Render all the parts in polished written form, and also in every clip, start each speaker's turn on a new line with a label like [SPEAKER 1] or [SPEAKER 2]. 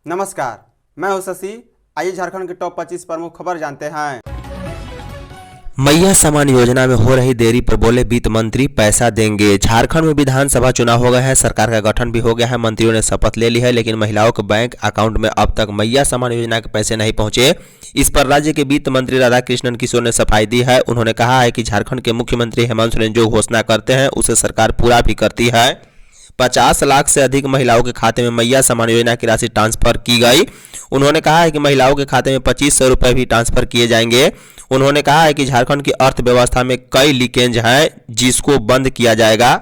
[SPEAKER 1] नमस्कार, मैं हूं शशि। आइए झारखंड की टॉप 25 प्रमुख खबर जानते हैं।
[SPEAKER 2] मैया समान योजना में हो रही देरी पर बोले वित्त मंत्री, पैसा देंगे। झारखंड में विधानसभा चुनाव हो गए हैं, सरकार का गठन भी हो गया है, मंत्रियों ने शपथ ले ली है, लेकिन महिलाओं के बैंक अकाउंट में अब तक मैया समान योजना के पैसे नहीं पहुंचे। इस पर राज्य के वित्त मंत्री राधाकृष्णन किशोर ने सफाई दी है। उन्होंने कहा है कि झारखंड के मुख्यमंत्री हेमंत सोरेन जो घोषणा करते हैं उसे सरकार पूरा भी करती है। 50 लाख से अधिक महिलाओं के खाते में मैया समान योजना की राशि ट्रांसफर की गई। उन्होंने कहा है कि महिलाओं के खाते में 2500 रुपये भी ट्रांसफर किए जाएंगे। उन्होंने कहा है कि झारखंड की अर्थव्यवस्था में कई लीकेज हैं जिसको बंद किया जाएगा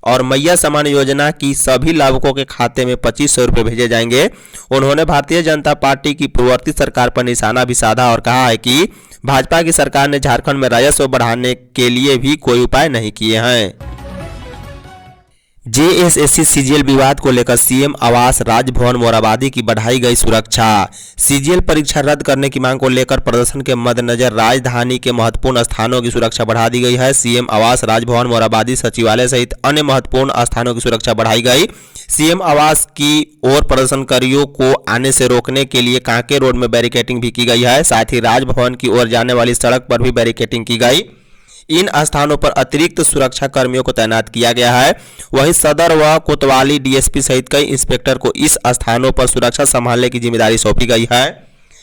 [SPEAKER 2] और मैया समान योजना की सभी लाभुकों के खाते में 2500 रुपये भेजे जाएंगे। उन्होंने भारतीय जनता पार्टी की पूर्ववर्ती सरकार पर निशाना भी साधा और कहा है कि भाजपा की सरकार ने झारखंड में राजस्व बढ़ाने के लिए भी कोई उपाय नहीं किए हैं। जेएसएससी सीजीएल विवाद को लेकर सीएम आवास राजभवन मोराबादी की बढ़ाई गई सुरक्षा। सीजीएल परीक्षा रद्द करने की मांग को लेकर प्रदर्शन के मद्देनजर राजधानी के महत्वपूर्ण स्थानों की सुरक्षा बढ़ा दी गई है। सीएम आवास राजभवन मोराबादी सचिवालय सहित अन्य महत्वपूर्ण स्थानों की सुरक्षा बढ़ाई गई। सीएम आवास की ओर प्रदर्शनकारियों को आने से रोकने के लिए कांके रोड में बैरिकेडिंग भी की गई है। साथ ही राजभवन की ओर जाने वाली सड़क पर भी बैरिकेडिंग की गई। इन स्थानों पर अतिरिक्त सुरक्षा कर्मियों को तैनात किया गया है। वहीं सदर व कोतवाली डीएसपी सहित कई इंस्पेक्टर को इस स्थानों पर सुरक्षा संभालने की जिम्मेदारी सौंपी गई है।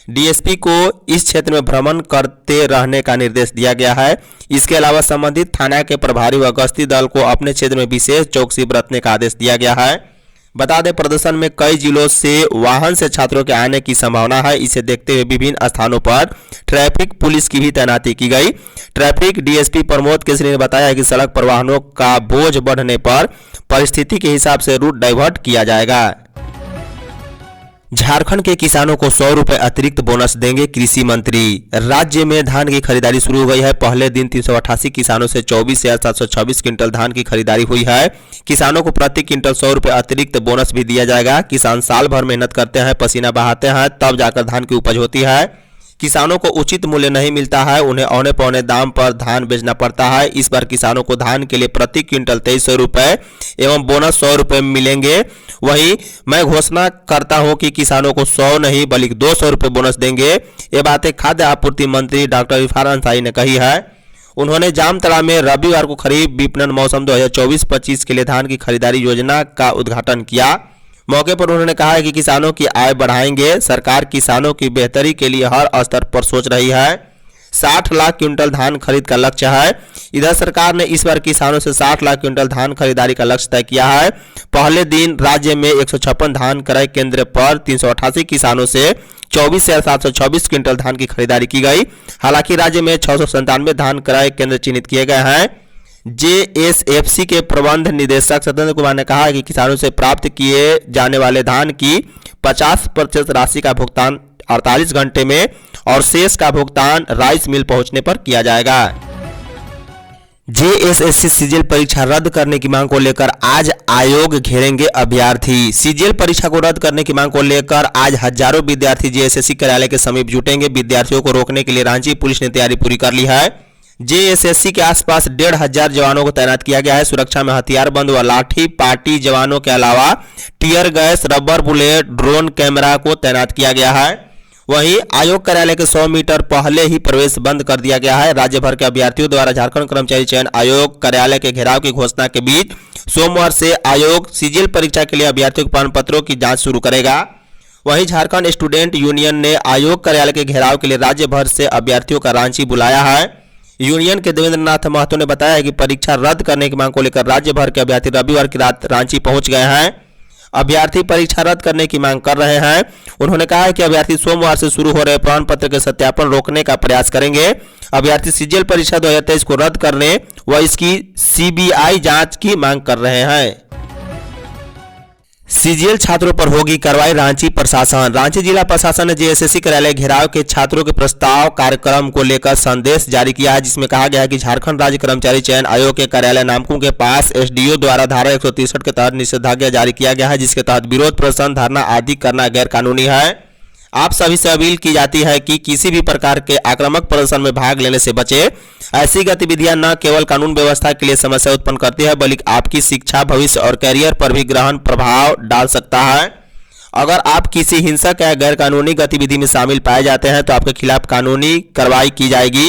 [SPEAKER 2] डीएसपी को इस क्षेत्र में भ्रमण करते रहने का निर्देश दिया गया है। इसके अलावा संबंधित थाना के प्रभारी व गश्ती दल को अपने क्षेत्र में विशेष चौकसी बरतने का आदेश दिया गया है। बता दें, प्रदर्शन में कई जिलों से वाहन से छात्रों के आने की संभावना है। इसे देखते हुए विभिन्न स्थानों पर ट्रैफिक पुलिस की भी तैनाती की गई। ट्रैफिक डीएसपी प्रमोद केसरी ने बताया कि सड़क पर वाहनों का बोझ बढ़ने पर परिस्थिति के हिसाब से रूट डाइवर्ट किया जाएगा। झारखंड के किसानों को 100 रुपये अतिरिक्त बोनस देंगे कृषि मंत्री। राज्य में धान की खरीदारी शुरू हो गई है। पहले दिन 388 किसानों से 24,726 क्विंटल धान की खरीदारी हुई है। किसानों को प्रति क्विंटल 100 रुपये अतिरिक्त बोनस भी दिया जाएगा। किसान साल भर मेहनत करते हैं, पसीना बहाते हैं, तब जाकर धान की उपज होती है। किसानों को उचित मूल्य नहीं मिलता है, उन्हें औने पौने दाम पर धान बेचना पड़ता है। इस बार किसानों को धान के लिए प्रति क्विंटल 2300 रुपये एवं बोनस 100 रुपये मिलेंगे। वहीं मैं घोषणा करता हूं कि किसानों को 100 नहीं बल्कि 200 रुपये बोनस देंगे। ये बातें खाद्य आपूर्ति मंत्री डॉक्टर इरफान अंसारी ने कही है। उन्होंने जामतड़ा में रविवार को खरीफ विपणन मौसम 2024-25 के लिए धान की खरीदारी योजना का उद्घाटन किया। मौके पर उन्होंने कहा है कि किसानों की आय बढ़ाएंगे। सरकार किसानों की बेहतरी के लिए हर स्तर पर सोच रही है। 60 लाख क्विंटल धान खरीद का लक्ष्य है। इधर सरकार ने इस बार किसानों से 60 लाख क्विंटल धान खरीदारी का लक्ष्य तय किया है। पहले दिन राज्य में 156 धान क्रय केंद्र पर 388 किसानों से 24,726 क्विंटल धान की खरीदारी की गई। हालांकि राज्य में 697 धान क्रय केंद्र चिन्हित किए गए हैं। जेएसएफसी के प्रबंध निदेशक सत्येंद्र कुमार ने कहा है कि किसानों से प्राप्त किए जाने वाले धान की 50% राशि का भुगतान 48 घंटे में और शेष का भुगतान राइस मिल पहुंचने पर किया जाएगा। जेएसएससी सीजीएल परीक्षा रद्द करने की मांग को लेकर आज आयोग घेरेंगे अभ्यर्थी। सीजीएल परीक्षा को रद्द करने की मांग को लेकर आज हजारों विद्यार्थी जेएसएससी कार्यालय के समीप जुटेंगे। विद्यार्थियों को रोकने के लिए रांची पुलिस ने तैयारी पूरी कर ली है। जेएसएससी के आसपास 1,500 जवानों को तैनात किया गया है। सुरक्षा में हथियारबंद व लाठी पार्टी जवानों के अलावा tear gas, rubber bullet, drone camera को तैनात किया गया है। वहीं आयोग कार्यालय के 100 मीटर पहले ही प्रवेश बंद कर दिया गया है। राज्य भर के अभ्यर्थियों द्वारा झारखंड कर्मचारी चयन आयोग कार्यालय के घेराव की घोषणा के बीच सोमवार से आयोग सीजीएल परीक्षा के लिए अभ्यर्थियों के प्रमाण पत्रों की जांच शुरू करेगा। वहीं झारखंड स्टूडेंट यूनियन ने आयोग कार्यालय के घेराव के लिए राज्य भर से अभ्यर्थियों का रांची बुलाया है। यूनियन के देवेंद्र नाथ महतो ने बताया कि परीक्षा रद्द करने की मांग को लेकर राज्य भर के अभ्यर्थी रविवार की रात रांची पहुंच गए हैं। अभ्यर्थी परीक्षा रद्द करने की मांग कर रहे हैं। उन्होंने कहा है कि अभ्यर्थी सोमवार से शुरू हो रहे प्रमाण पत्र के सत्यापन रोकने का प्रयास करेंगे। अभ्यर्थी सीजीएल परीक्षा 2023 को रद्द करने व इसकी सीबीआई जांच की मांग कर रहे हैं। सीजीएल छात्रों पर होगी कार्रवाई, रांची प्रशासन। रांची जिला प्रशासन ने जेएसएससी कार्यालय घेराव के छात्रों के प्रस्ताव कार्यक्रम को लेकर संदेश जारी किया है, जिसमें कहा गया है कि झारखंड राज्य कर्मचारी चयन आयोग के कार्यालय नामकुम के पास एसडीओ द्वारा धारा 163 के तहत निषेधाज्ञा जारी किया गया है, जिसके तहत विरोध प्रदर्शन, धरना आदि करना गैर कानूनी है। आप सभी से अपील की जाती है कि किसी भी प्रकार के आक्रामक प्रदर्शन में भाग लेने से बचे। ऐसी गतिविधियां न केवल कानून व्यवस्था के लिए समस्या उत्पन्न करती है, बल्कि आपकी शिक्षा, भविष्य और कैरियर पर भी गहन प्रभाव डाल सकता है। अगर आप किसी हिंसक या गैर कानूनी गतिविधि में शामिल पाए जाते हैं तो आपके खिलाफ कानूनी कार्रवाई की जाएगी।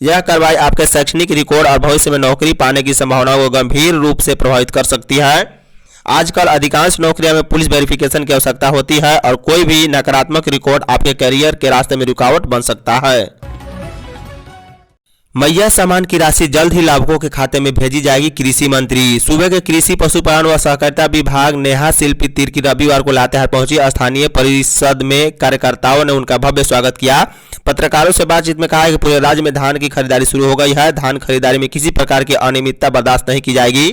[SPEAKER 2] यह कार्रवाई आपके शैक्षणिक रिकॉर्ड और भविष्य में नौकरी पाने की संभावना को गंभीर रूप से प्रभावित कर सकती है। आजकल अधिकांश नौकरियों में पुलिस वेरिफिकेशन की आवश्यकता होती है और कोई भी नकारात्मक रिकॉर्ड आपके करियर के रास्ते में रुकावट बन सकता है। मैया सामान की राशि जल्द ही लाभुकों के खाते में भेजी जाएगी, कृषि मंत्री। सूबे के कृषि पशुपालन व सहकारिता विभाग नेहा शिल्पी तिर्की रविवार को लातेहार पहुंची। स्थानीय परिषद में कार्यकर्ताओं ने उनका भव्य स्वागत किया। पत्रकारों से बातचीत में कहा कि पूरे राज्य में धान की खरीदारी शुरू हो गई है। धान खरीदारी में किसी प्रकार की अनियमितता बर्दाश्त नहीं की जाएगी।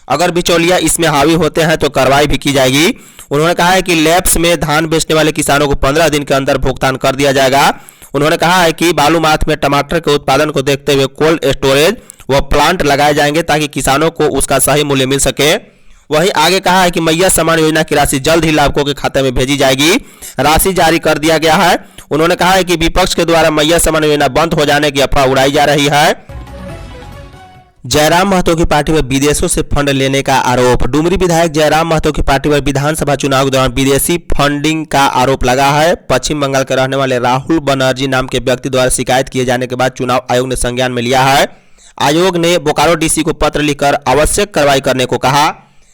[SPEAKER 2] अगर बिचौलिया इसमें हावी होते हैं तो कार्रवाई भी की जाएगी। उन्होंने कहा है कि लैप्स में धान बेचने वाले किसानों को 15 दिन के अंदर भुगतान कर दिया जाएगा। उन्होंने कहा है कि बालूमाथ में टमाटर के उत्पादन को देखते हुए कोल्ड स्टोरेज व प्लांट लगाए जाएंगे ताकि किसानों को उसका सही मूल्य मिल सके। वहीं आगे कहा है कि मैया सम्मान योजना की राशि जल्द ही लाभुकों के खाते में भेजी जाएगी। राशि जारी कर दिया गया है। उन्होंने कहा है कि विपक्ष के द्वारा मैया सम्मान योजना बंद हो जाने की अफवाह उड़ाई जा रही है। जयराम महतो की पार्टी पर विदेशों से फंड लेने का आरोप। डुमरी विधायक जयराम महतो की पार्टी पर विधानसभा चुनाव के दौरान विदेशी फंडिंग का आरोप लगा है। पश्चिम बंगाल के रहने वाले राहुल बनर्जी नाम के व्यक्ति द्वारा शिकायत किए जाने के बाद चुनाव आयोग ने संज्ञान में लिया है। आयोग ने बोकारो डीसी को पत्र लिखकर आवश्यक कार्रवाई करने को कहा।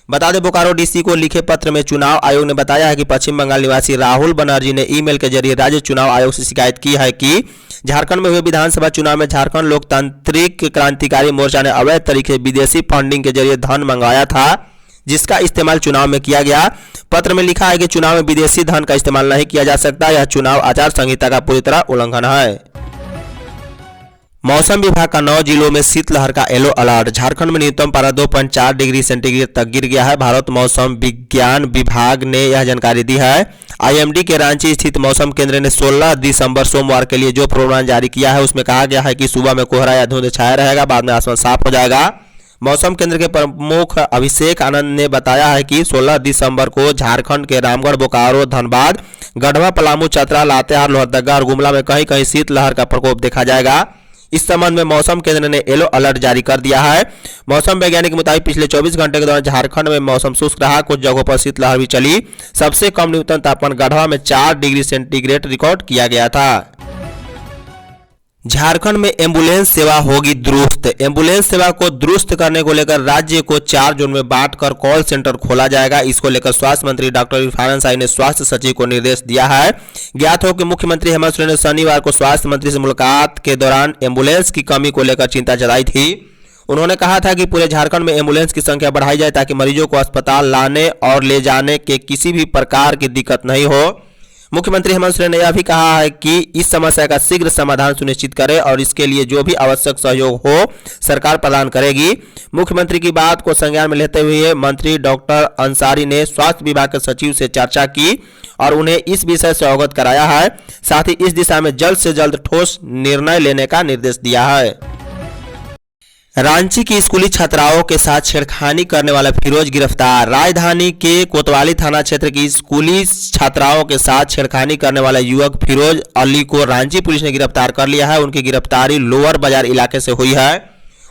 [SPEAKER 2] बता दें, बोकारो डीसी को लिखे पत्र में चुनाव आयोग ने बताया है कि पश्चिम बंगाल निवासी राहुल बनर्जी ने ईमेल के जरिए राज्य चुनाव आयोग से शिकायत की है कि झारखंड में हुए विधानसभा चुनाव में झारखंड लोकतांत्रिक क्रांतिकारी मोर्चा ने अवैध तरीके से विदेशी फंडिंग के जरिए धन मंगवाया था, जिसका इस्तेमाल चुनाव में किया गया। पत्र में लिखा है कि चुनाव में विदेशी धन का इस्तेमाल नहीं किया जा सकता। यह चुनाव आचार संहिता का पूरी तरह उल्लंघन है। मौसम विभाग का 9 जिलों में शीतलहर का येलो अलर्ट। झारखंड में न्यूनतम पारा 2.4 डिग्री सेंटीग्रेड तक गिर गया है। भारत मौसम विज्ञान विभाग ने यह जानकारी दी है। आईएमडी के रांची स्थित मौसम केंद्र ने 16 दिसंबर सोमवार के लिए जो पूर्वानुमान जारी किया है उसमें कहा गया है कि सुबह में कोहरा या धुंध छाया रहेगा, बाद में आसमान साफ हो जाएगा। मौसम केंद्र के प्रमुख अभिषेक आनंद ने बताया है कि 16 दिसंबर को झारखंड के रामगढ़, बोकारो, धनबाद, गढ़वा, पलामू, चतरा, लातेहार, लोहरदगा और गुमला में कहीं कहीं शीतलहर का प्रकोप देखा जाएगा। इस संबंध में मौसम केंद्र ने येलो अलर्ट जारी कर दिया है। मौसम वैज्ञानिक के मुताबिक पिछले 24 घंटे के दौरान झारखंड में मौसम शुष्क रहा। कुछ जगहों पर शीतलहर भी चली। सबसे कम न्यूनतम तापमान गढ़वा में 4 डिग्री सेंटीग्रेड रिकॉर्ड किया गया था। झारखंड में एम्बुलेंस सेवा होगी दुरुस्त। एम्बुलेंस सेवा को दुरुस्त करने को लेकर राज्य को 4 जोन में बांटकर कॉल सेंटर खोला जाएगा। इसको लेकर स्वास्थ्य मंत्री डॉक्टर इरफान अंसारी ने स्वास्थ्य सचिव को निर्देश दिया है। ज्ञात हो कि मुख्यमंत्री हेमंत सोरेन ने शनिवार को स्वास्थ्य मंत्री से मुलाकात के दौरान एम्बुलेंस की कमी को लेकर चिंता जताई थी। उन्होंने कहा था कि पूरे झारखंड में एम्बुलेंस की संख्या बढ़ाई जाए ताकि मरीजों को अस्पताल लाने और ले जाने के किसी भी प्रकार की दिक्कत नहीं हो। मुख्यमंत्री हेमंत सोरेन ने यह भी कहा है कि इस समस्या का शीघ्र समाधान सुनिश्चित करें और इसके लिए जो भी आवश्यक सहयोग हो सरकार प्रदान करेगी। मुख्यमंत्री की बात को संज्ञान में लेते हुए मंत्री डॉक्टर अंसारी ने स्वास्थ्य विभाग के सचिव से चर्चा की और उन्हें इस विषय से अवगत कराया है। साथ ही इस दिशा में जल्द से जल्द ठोस निर्णय लेने का निर्देश दिया है। रांची की स्कूली छात्राओं के साथ छेड़खानी करने वाला फिरोज गिरफ्तार। राजधानी के कोतवाली थाना क्षेत्र की स्कूली छात्राओं के साथ छेड़खानी करने वाला युवक फिरोज अली को रांची पुलिस ने गिरफ्तार कर लिया है। उनकी गिरफ्तारी लोअर बाजार इलाके से हुई है।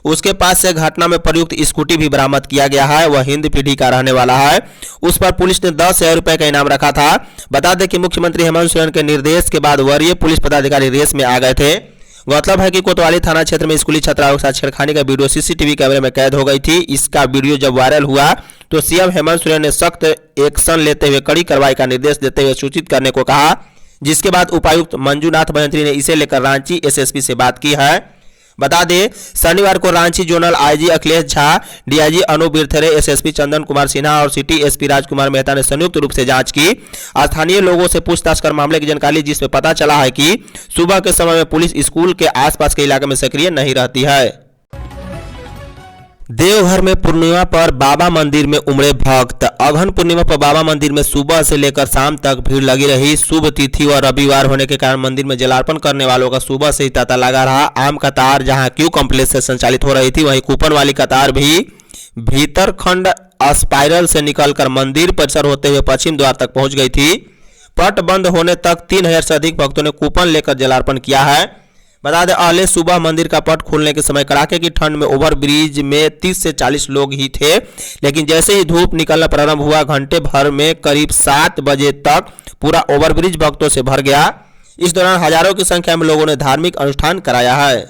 [SPEAKER 2] उसके पास से घटना में प्रयुक्त स्कूटी भी बरामद किया गया है। वह हिंद पीढ़ी का रहने वाला है। उस पर पुलिस ने 10,000 रुपए का इनाम रखा था। बता दें कि मुख्यमंत्री हेमंत सोरेन के निर्देश के बाद वरीय पुलिस पदाधिकारी रेस में आ गए थे। गौरतलब है कि कोतवाली थाना क्षेत्र में स्कूली छात्राओं के साथ छेड़खानी का वीडियो सीसीटीवी कैमरे में कैद हो गई थी। इसका वीडियो जब वायरल हुआ तो सीएम हेमंत सोरेन ने सख्त एक्शन लेते हुए कड़ी कार्रवाई का निर्देश देते हुए सूचित करने को कहा, जिसके बाद उपायुक्त मंजूनाथ महंत्री ने इसे लेकर रांची एसएसपी से बात की है। बता दें, शनिवार को Ranchi zonal IG Akhilesh Jha, DIG Anup Birthare, SSP Chandan Kumar Sinha और सिटी एसपी राजकुमार मेहता ने संयुक्त रूप से जांच की। स्थानीय लोगों से पूछताछ कर मामले की जानकारी, जिसमें पता चला है कि सुबह के समय में पुलिस स्कूल के आसपास के इलाके में सक्रिय नहीं रहती है। देवघर में पूर्णिमा पर बाबा मंदिर में उमड़े भक्त। अगहन पूर्णिमा पर बाबा मंदिर में सुबह से लेकर शाम तक भीड़ लगी रही। शुभ तिथि व रविवार होने के कारण मंदिर में जलार्पण करने वालों का सुबह से ही तांता लगा रहा। आम कतार जहां क्यू कॉम्प्लेक्स से संचालित हो रही थी, वहीं कूपन वाली कतार भी भीतरखंड स्पाइरल से निकलकर मंदिर परिसर होते हुए पश्चिम द्वार तक पहुंच गई थी। पट बंद होने तक 3000 से अधिक भक्तों ने कूपन लेकर जलार्पण किया है। बता दें अहले सुबह मंदिर का पट खोलने के समय कड़ाके की ठंड में ओवरब्रिज में 30 से 40 लोग ही थे, लेकिन जैसे ही धूप निकलना प्रारंभ हुआ घंटे भर में करीब 7 बजे तक पूरा ओवरब्रिज भक्तों से भर गया। इस दौरान हजारों की संख्या में लोगों ने धार्मिक अनुष्ठान कराया है।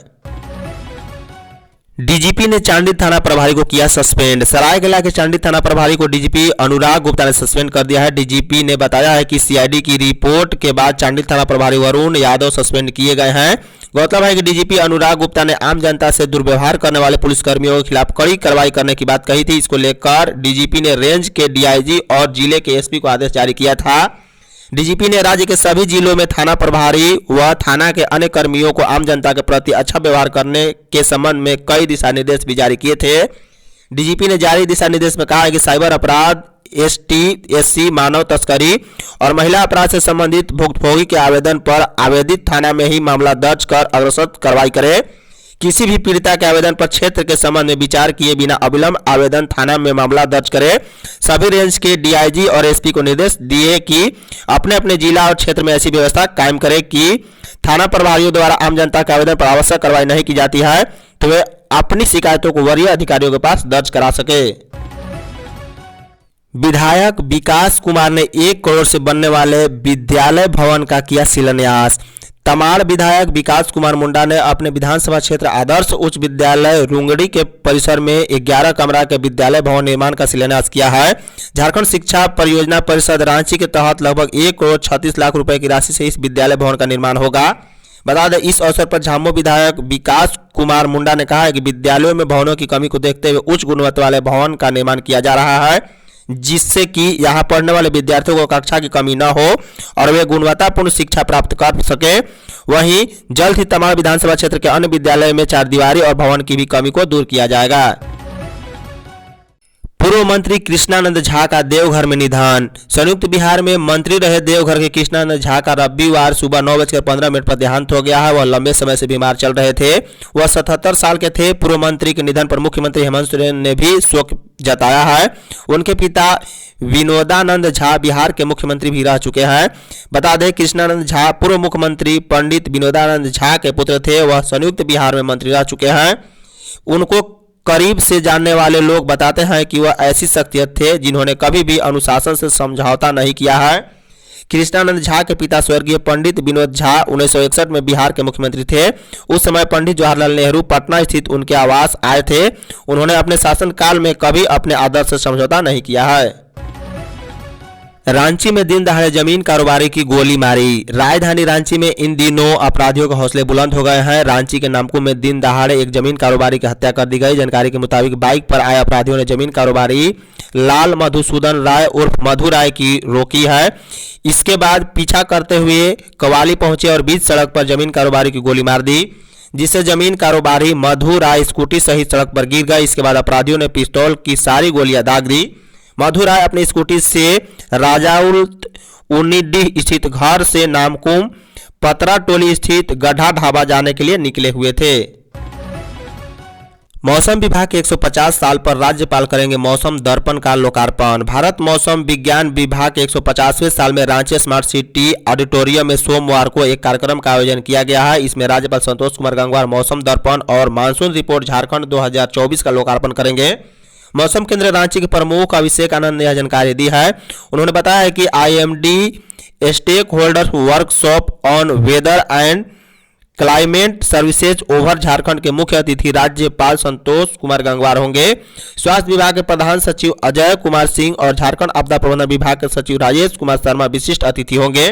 [SPEAKER 2] डीजीपी ने चांदी थाना प्रभारी को किया सस्पेंड। सरायकेला के चांदी थाना प्रभारी को डीजीपी अनुराग गुप्ता ने सस्पेंड कर दिया है। डीजीपी ने बताया है कि सीआईडी की रिपोर्ट के बाद चांदी थाना प्रभारी वरुण यादव सस्पेंड किए गए हैं। गौरतलब है कि डीजीपी अनुराग गुप्ता ने आम जनता से दुर्व्यवहार करने वाले पुलिसकर्मियों के खिलाफ कड़ी कार्रवाई करने की बात कही थी। इसको लेकर डीजीपी ने रेंज के डीआईजी और जिले के एसपी को आदेश जारी किया था। डीजीपी ने राज्य के सभी जिलों में थाना प्रभारी व थाना के अन्य कर्मियों को आम जनता के प्रति अच्छा व्यवहार करने के संबंध में कई दिशा निर्देश भी जारी किए थे। डीजीपी ने जारी दिशा निर्देश में कहा है कि साइबर अपराध, एसटी/एससी, मानव तस्करी और महिला अपराध से संबंधित भुगतभोगी के आवेदन पर आवेदित थाना में ही मामला दर्ज कर अग्रसर कार्रवाई करे। किसी भी पीड़िता के आवेदन पर क्षेत्र के संबंध में विचार किए बिना अविलंब आवेदन थाना में मामला दर्ज करे। सभी रेंज के डीआईजी और एसपी को निर्देश दिए कि अपने अपने जिला और क्षेत्र में ऐसी व्यवस्था कायम करे कि थाना प्रभारियों द्वारा आम जनता के आवेदन पर आवश्यक कार्रवाई नहीं की जाती है तो वे अपनी शिकायतों को वरीय अधिकारियों के पास दर्ज करा सके। विधायक विकास कुमार ने 1 करोड़ से बनने वाले विद्यालय भवन का किया शिलान्यास। तमाड़ विधायक विकास कुमार मुंडा ने अपने विधानसभा क्षेत्र आदर्श उच्च विद्यालय रुंगड़ी के परिसर में 11 कमरा के विद्यालय भवन निर्माण का शिलान्यास किया है। झारखंड शिक्षा परियोजना परिषद रांची के तहत लगभग 1 करोड़ 36 लाख रुपए की राशि से इस विद्यालय भवन का निर्माण होगा। बता दें इस अवसर पर झामो विधायक विकास कुमार मुंडा ने कहा है कि विद्यालयों में भवनों की कमी को देखते हुए उच्च गुणवत्ता वाले भवन का निर्माण किया जा रहा है, जिससे कि यहां पढ़ने वाले विद्यार्थियों को कक्षा की कमी न हो और वे गुणवत्तापूर्ण शिक्षा प्राप्त कर सके। वहीं जल्द ही तमाम विधानसभा क्षेत्र के अन्य विद्यालय में 4 दीवारी और भवन की भी कमी को दूर किया जाएगा। पूर्व मंत्री कृष्णानंद झा का देवघर में निधन। संयुक्त बिहार में मंत्री रहे देवघर के कृष्णानंद झा का रविवार सुबह 9:15 पर देहांत हो गया है। वह लंबे समय से बीमार चल रहे थे। वह 77 साल के थे। पूर्व मंत्री के निधन पर मुख्यमंत्री हेमंत सोरेन ने भी शोक जताया है। उनके पिता विनोदानंद झा बिहार के मुख्यमंत्री भी रह चुके हैं। बता दें कृष्णानंद झा पूर्व मुख्यमंत्री पंडित विनोदानंद झा के पुत्र थे। वह संयुक्त बिहार में मंत्री रह चुके हैं। उनको करीब से जानने वाले लोग बताते हैं कि वह ऐसी शख्सियत थे जिन्होंने कभी भी अनुशासन से समझौता नहीं किया है। कृष्णानंद झा के पिता स्वर्गीय पंडित विनोद झा 1961 में बिहार के मुख्यमंत्री थे। उस समय पंडित जवाहरलाल नेहरू पटना स्थित उनके आवास आए थे। उन्होंने अपने शासनकाल में कभी अपने आदर्श से समझौता नहीं किया है। रांची में दिन दहाड़े जमीन कारोबारी की गोली मारी। राजधानी रांची में इन दिनों अपराधियों के हौसले बुलंद हो गए हैं। रांची के नामकुम में दिन दहाड़े एक जमीन कारोबारी की हत्या कर दी गई। जानकारी के मुताबिक बाइक पर आए अपराधियों ने जमीन कारोबारी लाल मधुसूदन राय उर्फ मधु राय की रोकी है। इसके बाद पीछा करते हुए कवाली पहुंचे और बीच सड़क पर जमीन कारोबारी की गोली मार दी, जिससे जमीन कारोबारी मधु राय स्कूटी सहित सड़क पर गिर गए। इसके बाद अपराधियों ने पिस्तौल की सारी गोलियां दाग दी। मधु राय अपनी स्कूटी से राजाउल उन्नीडीह स्थित घर से नामकुम पतरा टोली स्थित गड्ढा ढाबा जाने के लिए निकले हुए थे। मौसम विभाग के 150 साल पर राज्यपाल करेंगे मौसम दर्पण का लोकार्पण। भारत मौसम विज्ञान विभाग के 150वें साल में रांची स्मार्ट सिटी ऑडिटोरियम में सोमवार को एक कार्यक्रम का आयोजन किया गया है। इसमें राज्यपाल संतोष कुमार गंगवार मौसम दर्पण और मानसून रिपोर्ट झारखंड 2024 का लोकार्पण करेंगे। मौसम केंद्र रांची के प्रमुख अभिषेक आनंद ने यह जानकारी दी है। उन्होंने बताया है कि IMD stakeholder workshop on weather and climate services over Jharkhand के मुख्य अतिथि राज्यपाल संतोष कुमार गंगवार होंगे। स्वास्थ्य विभाग के प्रधान सचिव अजय कुमार सिंह और झारखंड आपदा प्रबंधन विभाग के सचिव राजेश कुमार शर्मा विशिष्ट अतिथि होंगे।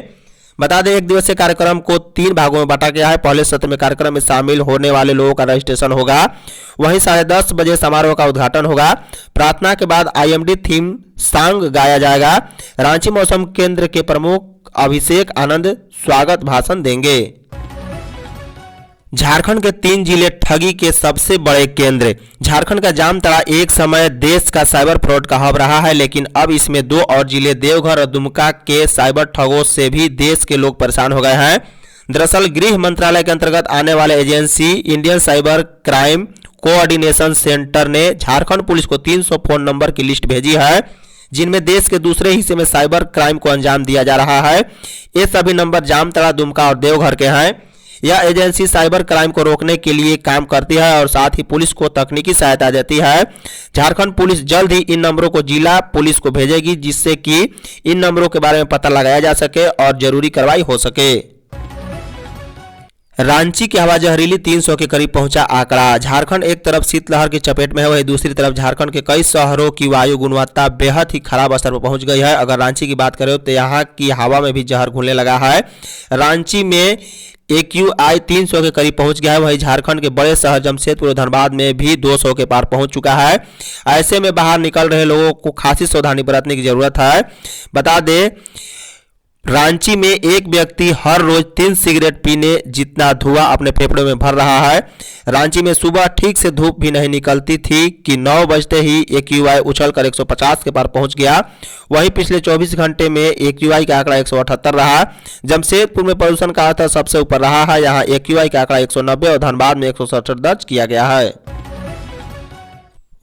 [SPEAKER 2] बता दें 1 दिवसीय कार्यक्रम को 3 भागों में बांटा गया है। पहले सत्र में कार्यक्रम में शामिल होने वाले लोगों का रजिस्ट्रेशन होगा। वहीं 10:30 बजे समारोह का उद्घाटन होगा। प्रार्थना के बाद IMD थीम सॉन्ग गाया जाएगा। रांची मौसम केंद्र के प्रमुख अभिषेक आनंद स्वागत भाषण देंगे। झारखंड के 3 जिले ठगी के सबसे बड़े केंद्र। झारखंड का जामताड़ा एक समय देश का साइबर फ्रॉड का हब रहा है, लेकिन अब इसमें 2 और जिले देवघर और दुमका के साइबर ठगों से भी देश के लोग परेशान हो गए हैं। दरअसल गृह मंत्रालय के अंतर्गत आने वाले agency Indian cyber crime coordination centre ने झारखंड पुलिस को 300 फोन नंबर की लिस्ट भेजी है, जिनमें देश के दूसरे हिस्से में साइबर क्राइम को अंजाम दिया जा रहा है। ये सभी नंबर जामताड़ा, दुमका और देवघर के हैं। यह एजेंसी साइबर क्राइम को रोकने के लिए काम करती है और साथ ही पुलिस को तकनीकी सहायता देती है। झारखंड पुलिस जल्द ही इन नंबरों को जिला पुलिस को भेजेगी, जिससे कि इन नंबरों के बारे में पता लगाया जा सके और जरूरी कार्रवाई हो सके। रांची की हवा जहरीली 300 के करीब पहुंचा आंकड़ा। झारखंड एक तरफ शीतलहर की चपेट में है, वहीं दूसरी तरफ झारखंड के कई शहरों की वायु गुणवत्ता बेहद ही खराब स्तर पर पहुंच गई है। अगर रांची की बात करें तो यहां की हवा में भी जहर घुलने लगा है। रांची में AQI 300 के करीब पहुंच गया है, वहीं झारखंड के बड़े शहर जमशेदपुर और धनबाद में भी 200 के पार पहुंच चुका है। ऐसे में बाहर निकल रहे लोगों को खासी सावधानी बरतने की जरूरत है। बता दें, रांची में एक व्यक्ति हर रोज 3 सिगरेट पीने जितना धुआं अपने फेफड़ों में भर रहा है। रांची में सुबह ठीक से धूप भी नहीं निकलती थी कि 9 बजते ही AQI उछलकर 150 के पार पहुंच गया। वहीं पिछले 24 घंटे में AQI का आंकड़ा 178 रहा। जमशेदपुर में प्रदूषण का स्तर सबसे ऊपर रहा है, यहाँ AQI का आंकड़ा 190 और धनबाद में 167 दर्ज किया गया है।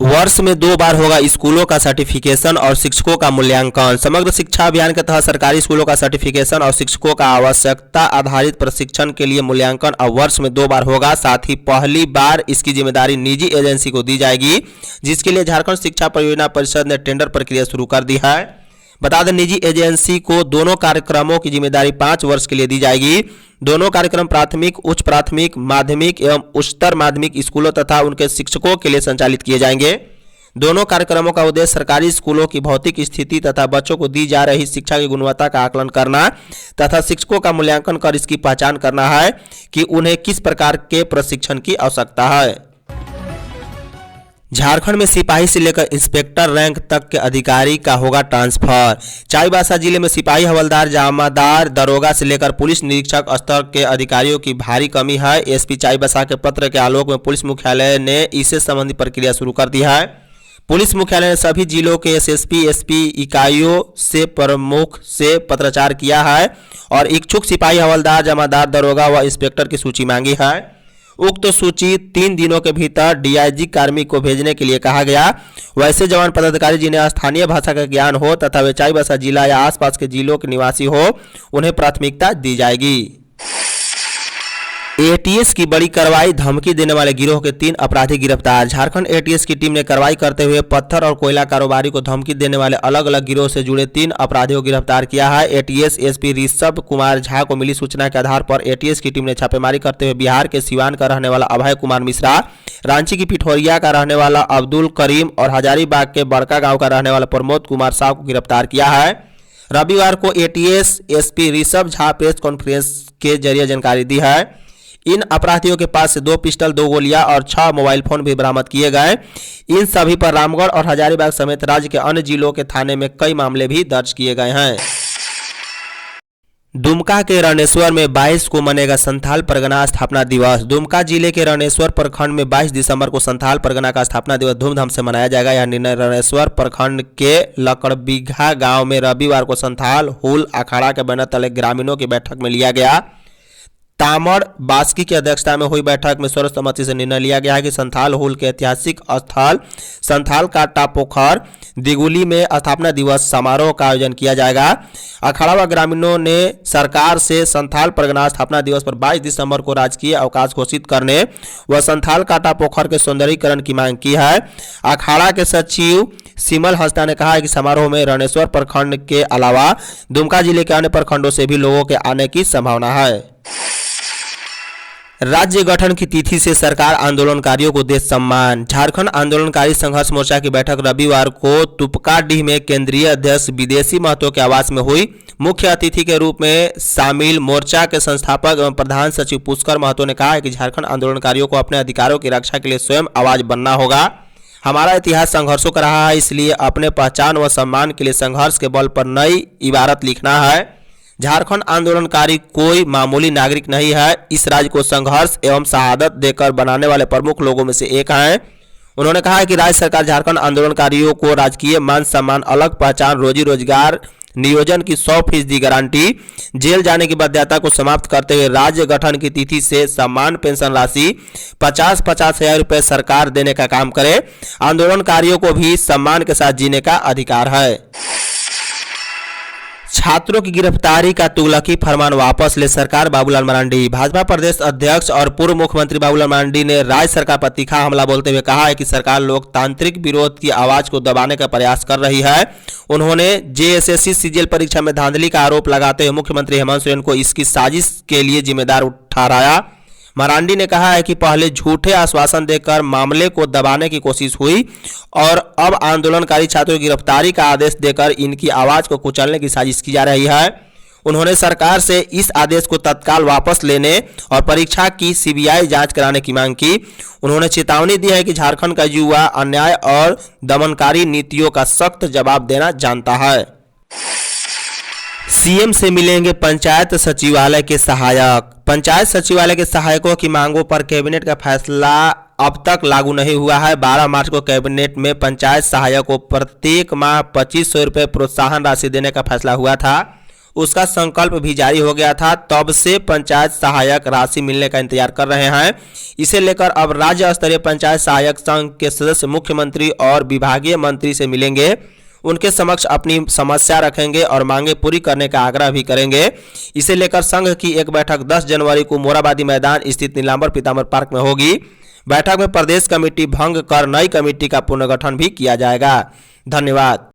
[SPEAKER 2] वर्ष में 2 बार होगा स्कूलों का सर्टिफिकेशन और शिक्षकों का मूल्यांकन। समग्र शिक्षा अभियान के तहत सरकारी स्कूलों का सर्टिफिकेशन और शिक्षकों का आवश्यकता आधारित प्रशिक्षण के लिए मूल्यांकन अब वर्ष में 2 बार होगा। साथ ही पहली बार इसकी जिम्मेदारी निजी एजेंसी को दी जाएगी, जिसके लिए झारखंड शिक्षा परियोजना परिषद ने टेंडर प्रक्रिया शुरू कर दी है। बता दें, निजी एजेंसी को दोनों कार्यक्रमों की जिम्मेदारी 5 वर्ष के लिए दी जाएगी। दोनों कार्यक्रम प्राथमिक, उच्च प्राथमिक, माध्यमिक एवं उच्चतर माध्यमिक स्कूलों तथा उनके शिक्षकों के लिए संचालित किए जाएंगे। दोनों कार्यक्रमों का उद्देश्य सरकारी स्कूलों की भौतिक स्थिति तथा बच्चों को दी जा रही शिक्षा की गुणवत्ता का आकलन करना तथा शिक्षकों का मूल्यांकन कर इसकी पहचान करना है कि उन्हें किस प्रकार के प्रशिक्षण की आवश्यकता है। झारखंड में सिपाही से लेकर इंस्पेक्टर रैंक तक के अधिकारी का होगा ट्रांसफर। चाईबासा जिले में सिपाही, हवलदार, जामादार, दरोगा से लेकर पुलिस निरीक्षक स्तर के अधिकारियों की भारी कमी है। एसपी चाईबासा के पत्र के आलोक में पुलिस मुख्यालय ने इससे संबंधी प्रक्रिया शुरू कर दी है। पुलिस मुख्यालय ने सभी जिलों के एसएसपी, एसपी इकाइयों से प्रमुख से पत्राचार किया है और इच्छुक सिपाही, हवलदार, जमादार, दरोगा व इंस्पेक्टर की सूची मांगी है। उक्त सूची 3 दिनों के भीतर डीआईजी कार्मिक को भेजने के लिए कहा गया। वैसे जवान पदाधिकारी जिन्हें स्थानीय भाषा का ज्ञान हो तथा वे चाईबासा जिला या आसपास के जिलों के निवासी हो, उन्हें प्राथमिकता दी जाएगी। एटीएस की बड़ी कार्रवाई, धमकी देने वाले गिरोह के 3 अपराधी गिरफ्तार। झारखंड एटीएस की टीम ने कार्रवाई करते हुए पत्थर और कोयला कारोबारी को धमकी देने वाले अलग अलग गिरोह से जुड़े 3 अपराधियों को गिरफ्तार किया है। एटीएस एसपी ऋषभ कुमार झा को मिली सूचना के आधार पर एटीएस की टीम ने छापेमारी करते हुए बिहार के सिवान का रहने वाला अभय कुमार मिश्रा, रांची की पिठोरिया का रहने वाला अब्दुल करीम और हजारीबाग के बड़का गांव का रहने वाला प्रमोद कुमार साव को गिरफ्तार किया है। रविवार को ATS SP Rishabh Jha press conference के जरिए जानकारी दी है। इन अपराधियों के पास से 2 पिस्टल, 2 गोलियां और 6 मोबाइल फोन भी बरामद किए गए। इन सभी पर रामगढ़ और हजारीबाग समेत राज्य के अन्य जिलों के थाने में कई मामले भी दर्ज किए गए हैं। दुमका के रणेश्वर में 22 को मनेगा संथाल परगना स्थापना दिवस। दुमका जिले के रणेश्वर प्रखंड में 22 दिसंबर को संथाल परगना का स्थापना दिवस धूमधाम से मनाया जाएगा। यह निर्णय रणेश्वर प्रखंड के लकड़बीघा गांव में रविवार को संथाल हुल अखाड़ा के बैनर तले ग्रामीणों की बैठक में लिया गया। तामड़ बास्की की अध्यक्षता में हुई बैठक में सर्वसम्मति से निर्णय लिया गया है कि संथाल हुल के ऐतिहासिक स्थल संथाल काटा पोखर दिगुली में स्थापना दिवस समारोह का आयोजन किया जाएगा। अखाड़ा व ग्रामीणों ने सरकार से संथाल परगना स्थापना दिवस पर 22 दिसंबर को राजकीय अवकाश घोषित करने व संथाल काटा पोखर के सौंदर्यीकरण की मांग की है। अखाड़ा के सचिव सिमल हंसदा ने कहा है कि समारोह में रणेश्वर प्रखंड के अलावा दुमका जिले के अन्य प्रखंडों से भी लोगों के आने की संभावना है। राज्य गठन की तिथि से सरकार आंदोलनकारियों को दे सम्मान। झारखंड आंदोलनकारी संघर्ष मोर्चा की बैठक रविवार को तुपकाडीह में केंद्रीय अध्यक्ष विदेशी महतो के आवास में हुई। मुख्य अतिथि के रूप में शामिल मोर्चा के संस्थापक एवं प्रधान सचिव पुष्कर महतो ने कहा है कि झारखंड आंदोलनकारियों को अपने अधिकारों की रक्षा के लिए स्वयं आवाज बनना होगा। हमारा इतिहास संघर्षों का रहा है, इसलिए अपने पहचान व सम्मान के लिए संघर्ष के बल पर नई इबारत लिखना है। झारखंड आंदोलनकारी कोई मामूली नागरिक नहीं है, इस राज्य को संघर्ष एवं शहादत देकर बनाने वाले प्रमुख लोगों में से एक हैं। उन्होंने कहा है कि राज्य सरकार झारखंड आंदोलनकारियों को राजकीय मान सम्मान, अलग पहचान, रोजी रोजगार, नियोजन की 100% गारंटी, जेल जाने की बाध्यता को समाप्त करते हुए राज्य गठन की तिथि से सम्मान पेंशन राशि 50-50 हजार रुपये सरकार देने का काम करे। आंदोलनकारियों को भी सम्मान के साथ जीने का अधिकार है। छात्रों की गिरफ्तारी का तुगलकी फरमान वापस ले सरकार, बाबूलाल मरांडी। भाजपा प्रदेश अध्यक्ष और पूर्व मुख्यमंत्री बाबूलाल मरांडी ने राज्य सरकार पर तीखा हमला बोलते हुए कहा है कि सरकार लोकतांत्रिक विरोध की आवाज को दबाने का प्रयास कर रही है। उन्होंने जेएसएससी सीजीएल परीक्षा में धांधली का आरोप लगाते हुए मुख्यमंत्री हेमंत सोरेन को इसकी साजिश के लिए जिम्मेदार ठहराया। मरांडी ने कहा है कि पहले झूठे आश्वासन देकर मामले को दबाने की कोशिश हुई और अब आंदोलनकारी छात्रों की गिरफ्तारी का आदेश देकर इनकी आवाज को कुचलने की साजिश की जा रही है। उन्होंने सरकार से इस आदेश को तत्काल वापस लेने और परीक्षा की सीबीआई जांच कराने की मांग की। उन्होंने चेतावनी दी है कि झारखंड का युवा अन्याय और दमनकारी नीतियों का सख्त जवाब देना जानता है। सीएम से मिलेंगे पंचायत सचिवालय के सहायक। पंचायत सचिवालय के सहायकों की मांगों पर कैबिनेट का फैसला अब तक लागू नहीं हुआ है। 12 मार्च को कैबिनेट में पंचायत सहायक को प्रत्येक माह 2500 रुपये प्रोत्साहन राशि देने का फैसला हुआ था। उसका संकल्प भी जारी हो गया था। तब से पंचायत सहायक राशि मिलने का इंतजार कर रहे हैं। इसे लेकर अब राज्य स्तरीय पंचायत सहायक संघ के सदस्य मुख्यमंत्री और विभागीय मंत्री से मिलेंगे। उनके समक्ष अपनी समस्या रखेंगे और मांगे पूरी करने का आग्रह भी करेंगे। इसे लेकर संघ की एक बैठक 10 जनवरी को मोराबादी मैदान स्थित नीलांबर पीताम्बर पार्क में होगी। बैठक में प्रदेश कमेटी भंग कर नई कमेटी का पुनर्गठन भी किया जाएगा। धन्यवाद।